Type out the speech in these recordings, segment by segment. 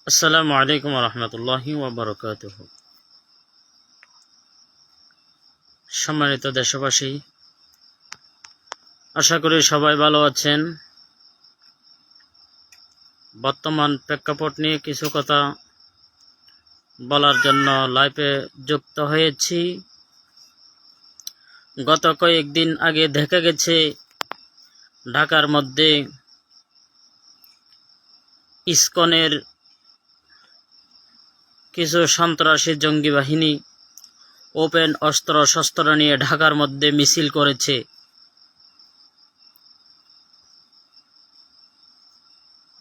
আসসালামু আলাইকুম রহমতুল্লাহি ওয়াবারাকাতুহ। সম্মানিত দেশবাসী, আশা করি সবাই ভালো আছেন। বর্তমান প্রেক্ষাপট নিয়ে কিছু কথা বলার জন্য লাইভে যুক্ত হয়েছি। গত কয়েকদিন আগে দেখা গেছে ঢাকার মধ্যে ইসকনের কিছু সন্ত্রাসী জঙ্গি বাহিনী ওপেন অস্ত্র শস্ত্র নিয়ে ঢাকার মধ্যে মিছিল করেছে।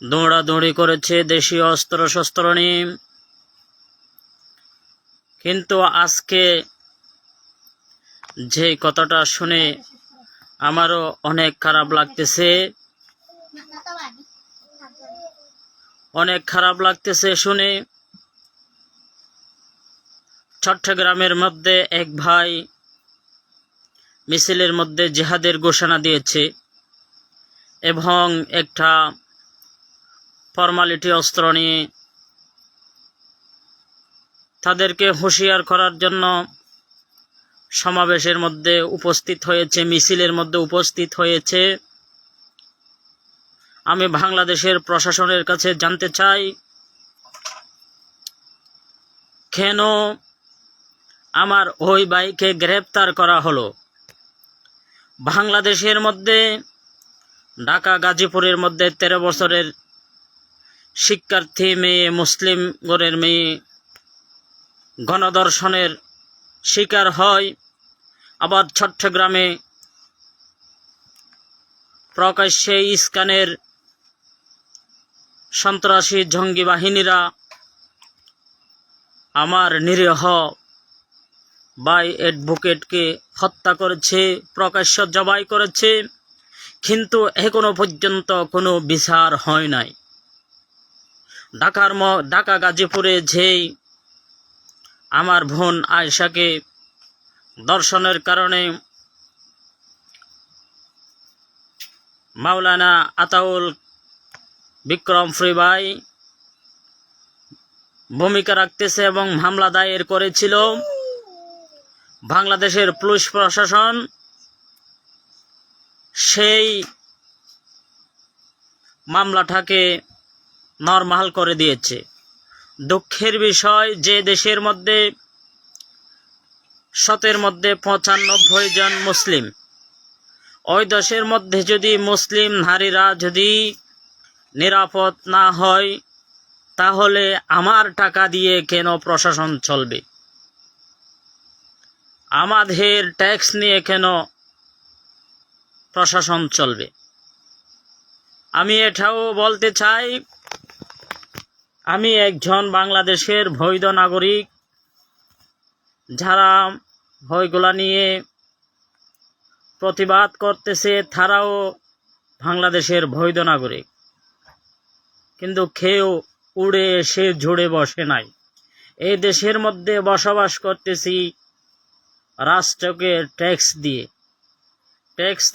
দৌড়াদৌড়ি করেছে দেশীয় অস্ত্র শস্ত্র নিয়ে। কিন্তু আজকে যে কথাটা শুনে আমারও অনেক খারাপ লাগতেছে শুনে। চট্টগ্রামের মধ্যে এক ভাই মিছিলের মধ্যে জিহাদের ঘোষণা দিয়েছে এবং একটা ফরমালিটি অস্ত্র নিয়ে তাদেরকে হুঁশিয়ার করার জন্য সমাবেশের মধ্যে উপস্থিত হয়েছে, মিছিলের মধ্যে উপস্থিত হয়েছে। আমি বাংলাদেশের প্রশাসনের কাছে জানতে চাই, কেন আমার ওই ভাইকে গ্রেপ্তার করা হলো? বাংলাদেশের মধ্যে ঢাকা গাজীপুরের মধ্যে 13 বছরের শিক্ষার্থী মেয়ে, মুসলিম ঘরের মেয়ে গণধর্ষণের শিকার হয়। আবার চট্টগ্রামে প্রকাশ্যে ইস্কানের সন্ত্রাসী জঙ্গি বাহিনীরা আমার নিরীহ ভাই অ্যাডভোকেটকে হত্যা করেছে, প্রকাশ্য জবাই করেছে, কিন্তু এখনো পর্যন্ত কোনো বিচার হয় নাই। ঢাকা গাজীপুরে যেই আমার বোন আয়েশাকে ধর্ষণের কারণে মাওলানা আতাউল বিক্রম ফ্রি ভাই ভূমিকা রাখতেছে এবং মামলা দায়ের করেছিল, বাংলাদেশের পুলিশ প্রশাসন সেই মামলাটাকে নরমাল করে দিয়েছে। দুঃখের বিষয়, যে দেশের মধ্যে 100 মধ্যে 95 জন মুসলিম, ওই দেশের মধ্যে যদি মুসলিম নারীরা যদি নিরাপদ না হয়, তাহলে আমার টাকা দিয়ে কেন প্রশাসন চলবে? আমাদের ট্যাক্স নিয়ে কেন প্রশাসন চলবে? আমি এটাও বলতে চাই, আমি একজন বাংলাদেশের বৈধ নাগরিক। যারা ওইগুলা নিয়ে প্রতিবাদ করতেছে তারাও বাংলাদেশের বৈধ নাগরিক, কিন্তু কেউ উড়ে এসে জুড়ে বসে নাই। এই দেশের মধ্যে বসবাস করতেছি রাষ্ট্রকে ট্যাক্স দিয়ে। ট্যাক্স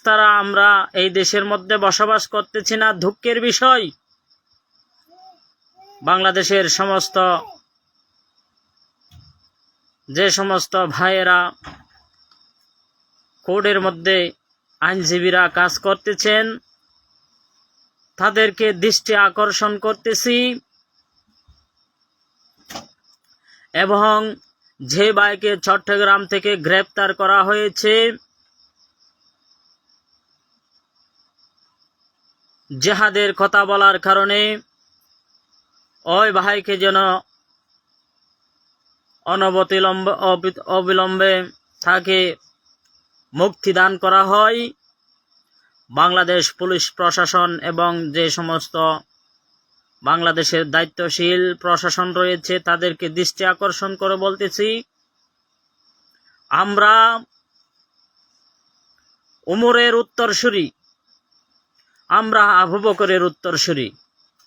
তারা আমরা এই দেশের মধ্যে বসবাস করতেছি না। দুঃখের বিষয়, বাংলাদেশের যে সমস্ত ভাইয়েরা কোর্টের মধ্যে আইনজীবীরা কাজ করতেছেন, তাদেরকে দৃষ্টি আকর্ষণ করতেছি, এবং যে ভাইকে চট্টগ্রাম থেকে গ্রেপ্তার করা হয়েছে জিহাদের কথা বলার কারণে, ওই ভাইকে যেন অবিলম্বে তাকে মুক্তি দান করা হয়। বাংলাদেশ পুলিশ প্রশাসন এবং যে সমস্ত বাংলাদেশের দায়িত্বশীল প্রশাসন রয়েছে তাদেরকে দৃষ্টি আকর্ষণ করে বলতেছি, আমরা উমরের উত্তরসূরি, আমরা আবু বকরের উত্তরসূরি,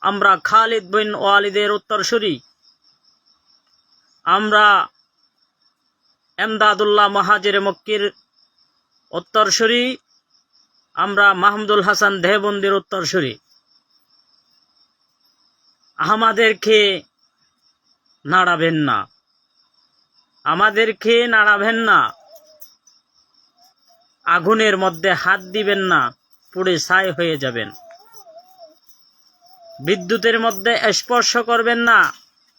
আমরা খালিদ বিন ওয়ালিদের উত্তরসূরি, আমরা এমদাদুল্লাহ মুহাজিরে মক্কির উত্তরসূরি, আমরা মাহমুদুল হাসান দেহবন্দির উত্তরসূরি। আমাদেরকে নাড়াবেন না, আমাদেরকে নাড়াবেন না, আগুনের মধ্যে হাত দিবেন না, পুড়ে ছাই হয়ে যাবেন। বিদ্যুতের মধ্যে স্পর্শ করবেন না,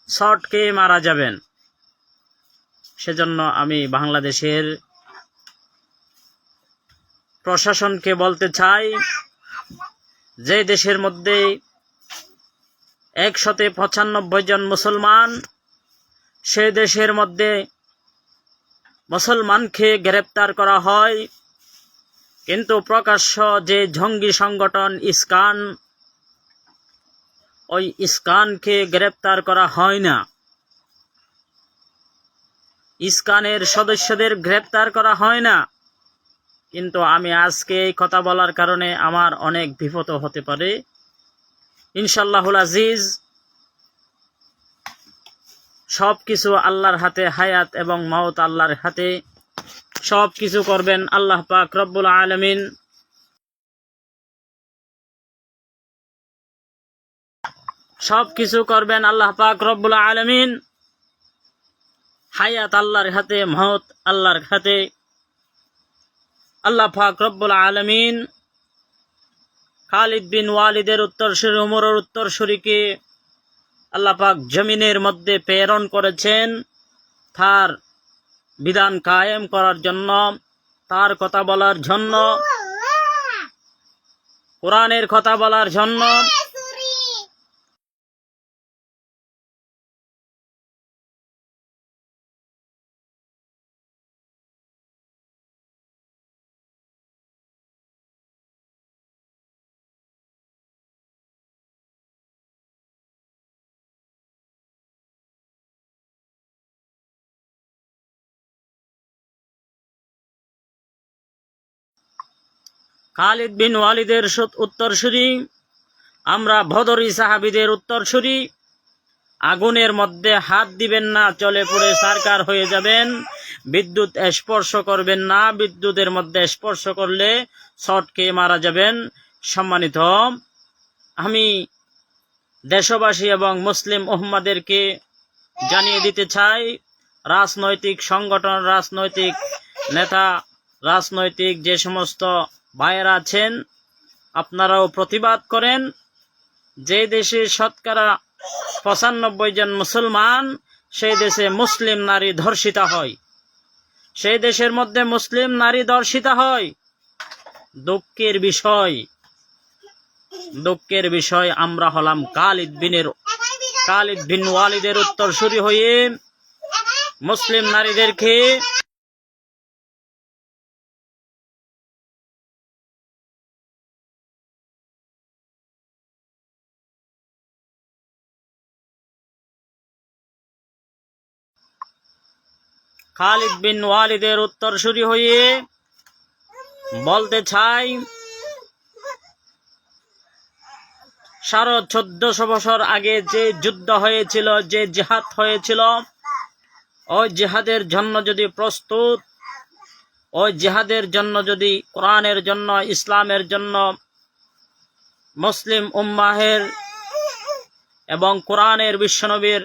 শর্ট খেয়ে মারা যাবেন। সেজন্য আমি বাংলাদেশের প্রশাসনকে বলতে চাই, যে দেশের মধ্যে 195 জন মুসলমান, সে দেশের মধ্যে মুসলমানকে গ্রেপ্তার করা হয়, কিন্তু প্রকাশ্য যে জঙ্গি সংগঠন ইস্কান, ওই ইস্কানকে গ্রেপ্তার করা হয় না। ইস্কানের সদস্যদের গ্রেপ্তার করা হয় না। কিন্তু আমি আজকে এই কথা বলার কারণে আমার অনেক বিপদ হতে পারে। ইনশাআল্লাহুল আজিজ, সব কিছু আল্লাহর হাতে, হায়াত এবং মওত আল্লাহর হাতে। সব কিছু করবেন আল্লাহ পাক রব্বুল আলামিন। সব কিছু করবেন আল্লাহ পাক রব্বুল আলামিন। হায়াত আল্লাহর হাতে, মওত আল্লাহর হাতে। আল্লাহ পাক রব্বুল আলামিন খালিদ বিন ওয়ালিদের উত্তরসূরি, উমরের উত্তরসূরিকে আল্লাহ পাক জমিনের মধ্যে প্রেরণ করেছেন তার বিধান কায়েম করার জন্য, তার কথা বলার জন্য, কোরআনের কথা বলার জন্য। খালিদ বিন ওয়ালিদের উত্তরসূরি, আমরা বদরি সাহাবীদের উত্তরসূরি। আগুনের মধ্যে হাত দিবেন না, চলে পুড়ে ছারখার হয়ে যাবেন। বিদ্যুৎ স্পর্শ করবেন না, বিদ্যুতের মধ্যে স্পর্শ করলে শর্ট খেয়ে মারা যাবেন। সম্মানিত, আমি দেশবাসী এবং মুসলিম উম্মাদেরকে জানিয়ে দিতে চাই, রাজনৈতিক সংগঠন, রাজনৈতিক নেতা, রাজনৈতিক যে সমস্ত ভাইয়েরা আছেন, আপনারাও প্রতিবাদ করেন। যে দেশে শতকরা 95 জন মুসলমান, সেই দেশে মুসলিম নারী ধর্ষিতা হয়, সেই দেশের মধ্যে মুসলিম নারী ধর্ষিতা হয়। দুঃখের বিষয়, দুঃখের বিষয়, আমরা হলাম খালিদ বিন ওয়ালিদের উত্তরসূরি হয়ে মুসলিম নারীদেরকে খালিদ বিন ওয়ালিদের উত্তরসূরি হয়ে বলতে চাই, 1450 বছর আগে যে যুদ্ধ হয়েছিল, যে জিহাদ হয়েছিল, ওই জিহাদের জন্য যদি প্রস্তুত, ওই জিহাদের জন্য যদি কোরআনের জন্য, ইসলামের জন্য, মুসলিম উম্মাহের এবং কোরআনের বিশ্বনবীর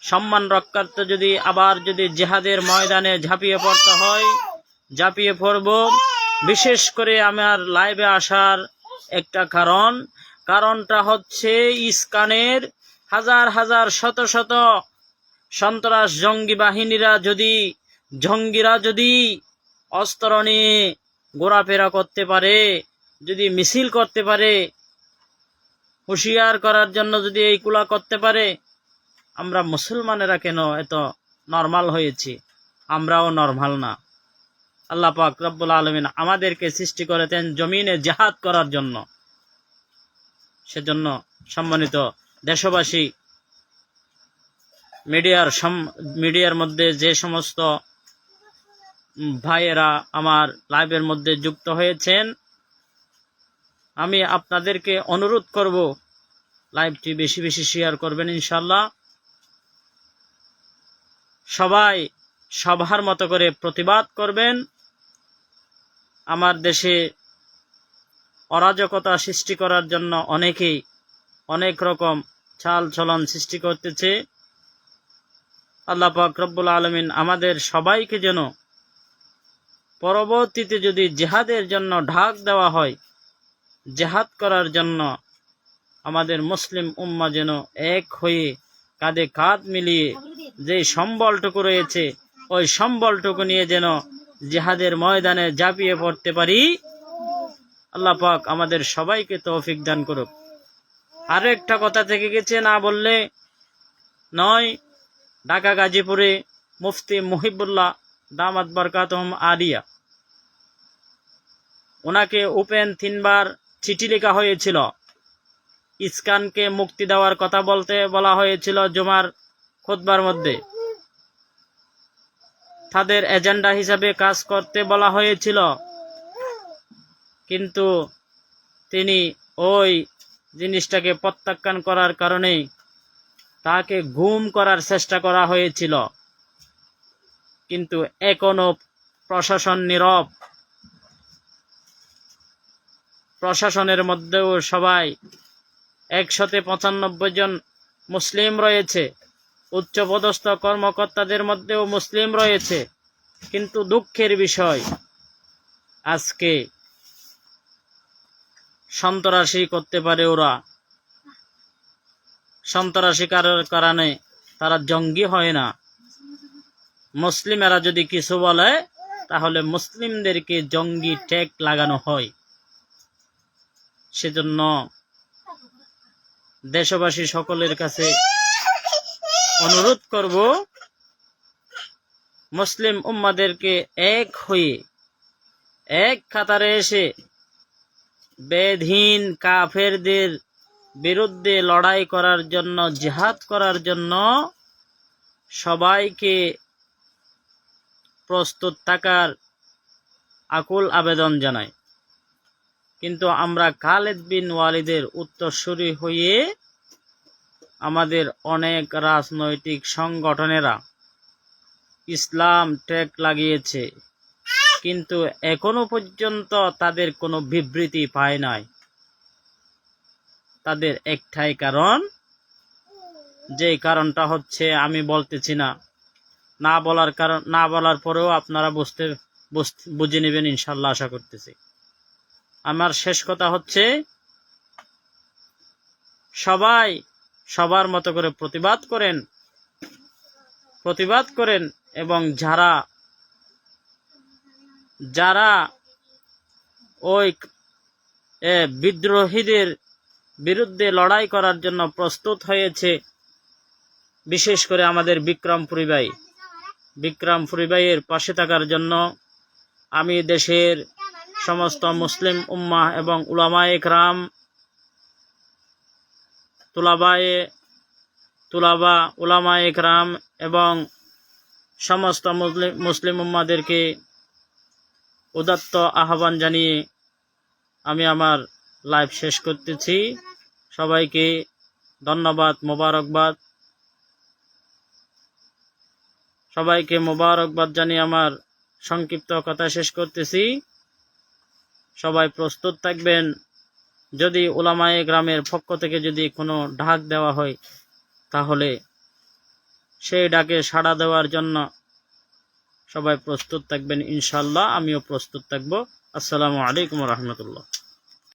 সম্মান রক্ষার্থে যদি আবার যদি জিহাদের ময়দানে ঝাঁপিয়ে পড়তে হয়, ঝাঁপিয়ে পড়ব। বিশেষ করে আমার লাইভে আসার একটা কারণটা হচ্ছে, ইস্কানের হাজার হাজার শত শত সন্ত্রাস জঙ্গিরা যদি অস্ত্র নিয়ে ঘোরাফেরা করতে পারে, যদি মিছিল করতে পারে, হুঁশিয়ার করার জন্য যদি এইগুলা করতে পারে, আমরা মুসলমানেরা কেন এত নরমাল হয়েছি? আমরাও নরমাল না। আল্লাহ পাক রব্বুল আলামিন আমাদেরকে সৃষ্টি করেছেন জমিনে জিহাদ করার জন্য। সেজন্য সম্মানিত দেশবাসী, মিডিয়ার মধ্যে যে সমস্ত ভাইয়েরা আমার লাইভের মধ্যে যুক্ত হয়েছেন, আমি আপনাদেরকে অনুরোধ করব, লাইভটি বেশি বেশি শেয়ার করবেন ইনশাআল্লাহ। সবাই সবার মতো করে প্রতিবাদ করবেন। আমার দেশে অরাজকতা সৃষ্টি করার জন্য অনেকেই অনেক রকম চাল চলন সৃষ্টি করতেছে। আল্লাহ পাক রব্বুল আলামিন আমাদের সবাইকে যেন পরবর্তীতে যদি জিহাদের জন্য ডাক দেওয়া হয়, জিহাদ করার জন্য আমাদের মুসলিম উম্মাহ যেন এক হয়ে কাঁধে কাঁধ মিলিয়ে যে সম্বলটুকু রয়েছে ওই সম্বলটুকু নিয়ে যেন জিহাদের ময়দানে ঝাঁপিয়ে পড়তে পারি। আল্লাহ পাক আমাদের সবাইকে তৌফিক দান করুক। আরো একটা কথা থেকে গেছে, না বললে নয়। ঢাকা গাজীপুরে মুফতি মুহিবুল্লাহ দামাত বরকাতুহুম আলিয়া, ওনাকে ওপেন 3 বার চিঠি লেখা হয়েছিল। ইসকানকে মুক্তি দেওয়ার কথা বলা হয়েছিল জুমার খুতবার মধ্যে, তাদের এজেন্ডা হিসাবে কাজ করতে বলা হয়েছিল, কিন্তু তিনি ওই জিনিসটাকে প্রত্যাখ্যান করার কারণে তাকে গুম করার চেষ্টা করা হয়েছিল। কিন্তু এখনো প্রশাসন নীরব। প্রশাসনের মধ্যেও সবাই 195 জন মুসলিম রয়েছে, উচ্চপদস্থ কর্মকর্তাদের মধ্যেও মুসলিম রয়েছে। কিন্তু দুঃখের বিষয়, আজকে সন্ত্রাসী করতে পারে ওরা। সন্ত্রাসী কারণে তারা জঙ্গি হয় না। মুসলিমেরা যদি কিছু বলে তাহলে মুসলিমদেরকে জঙ্গি ট্যাগ লাগানো হয়। সেজন্য দেশবাসী সকলের কাছে অনুরোধ করব, মুসলিম উম্মাদেরকে এক হয়ে এক কাতারে এসে বেদহীন কাফেরদের বিরুদ্ধে লড়াই করার জন্য, জিহাদ করার জন্য সবাইকে প্রস্তুত থাকার আকুল আবেদন জানাই। কিন্তু আমরা খালিদ বিন ওয়ালিদের উত্তরসূরি হয়ে আমাদের অনেক রাজনৈতিক সংগঠনেরা ইসলাম ট্যাগ লাগিয়েছে, কিন্তু এখনো পর্যন্ত তাদের কোনো বিবৃতি পায় নাই। তাদের একটাই কারণ, যে কারণটা হচ্ছে আমি বলতেছি না, না বলার পরেও আপনারা বুঝে নেবেন ইনশাল্লাহ, আশা করতেছি। আমার শেষ কথা হচ্ছে, সবাই সবার মতো করে প্রতিবাদ করেন এবং যারা ওই বিদ্রোহীদের বিরুদ্ধে লড়াই করার জন্য প্রস্তুত হয়েছে, বিশেষ করে আমাদের বিক্রমপুরী ভাইয়ের পাশে থাকার জন্য আমি দেশের সমস্ত মুসলিম উম্মাহ এবং উলামায়ে কেরাম, উলামায়ে কেরাম এবং সমস্ত মুসলিম উম্মাদেরকে উদাত্ত আহ্বান জানিয়ে আমি আমার লাইভ শেষ করতেছি। সবাইকে ধন্যবাদ, মোবারকবাদ। সবাইকে মোবারকবাদ জানিয়ে আমার সংক্ষিপ্ত কথা শেষ করতেছি। সবাই প্রস্তুত থাকবেন। যদি উলামায়ে কেরামের পক্ষ থেকে যদি কোনো ডাক দেওয়া হয়, তাহলে সেই ডাকে সাড়া দেওয়ার জন্য সবাই প্রস্তুত থাকবেন ইনশাআল্লাহ। আমিও প্রস্তুত থাকব। আসসালামু আলাইকুম ওয়া রাহমাতুল্লাহ।